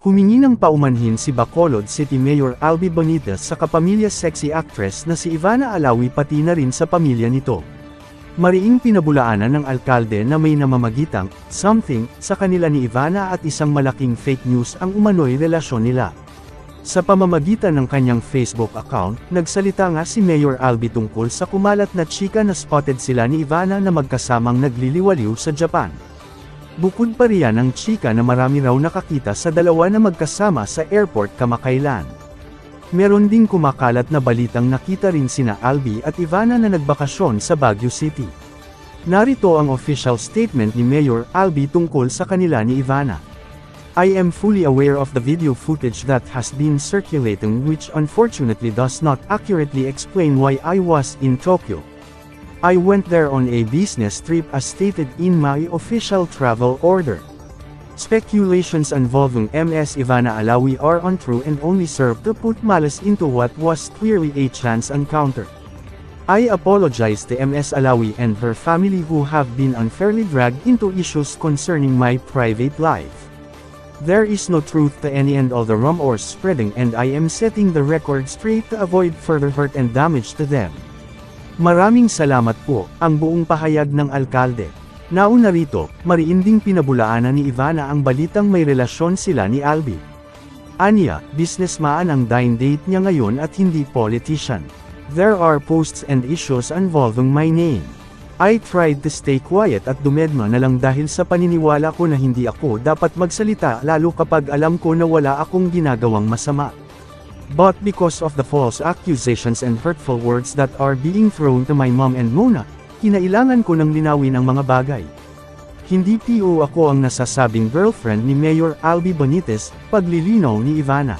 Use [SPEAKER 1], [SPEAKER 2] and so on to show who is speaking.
[SPEAKER 1] Humingi ng paumanhin si Bacolod City Mayor Albi Benitez sa kapamilya sexy actress na si Ivana Alawi pati na rin sa pamilya nito. Mariing pinabulaanan ng alkalde na may namamagitang something sa kanila ni Ivana at isang malaking fake news ang umano'y relasyon nila. Sa pamamagitan ng kanyang Facebook account, nagsalita nga si Mayor Albi tungkol sa kumalat na chika na spotted sila ni Ivana na magkasamang nagliliwaliw sa Japan. Bukod pa riyan ang chika na marami raw nakakita sa dalawa na magkasama sa airport kamakailan. Meron ding kumakalat na balitang nakita rin sina Albi at Ivana na nagbakasyon sa Baguio City. Narito ang official statement ni Mayor Albi tungkol sa kanila ni Ivana. I am fully aware of the video footage that has been circulating which unfortunately does not accurately explain why I was in Tokyo. I went there on a business trip as stated in my official travel order. Speculations involving Ms. Ivana Alawi are untrue and only serve to put malice into what was clearly a chance encounter. I apologize to Ms. Alawi and her family who have been unfairly dragged into issues concerning my private life. There is no truth to any and all the rumors spreading and I am setting the record straight to avoid further hurt and damage to them. Maraming salamat po, ang buong pahayag ng alkalde. Nauna rito, mariinding pinabulaanan ni Ivana ang balitang may relasyon sila ni Albi. Anya, businessman ang dine date niya ngayon at hindi politician. There are posts and issues involving my name. I tried to stay quiet at dumedma na lang dahil sa paniniwala ko na hindi ako dapat magsalita lalo kapag alam ko na wala akong ginagawang masama. But because of the false accusations and hurtful words that are being thrown to my mom and Mona, kinailangan ko nang linawin ang mga bagay. Hindi PO ako ang nasasabing girlfriend ni Mayor Albi Benitez, paglilinaw ni Ivana.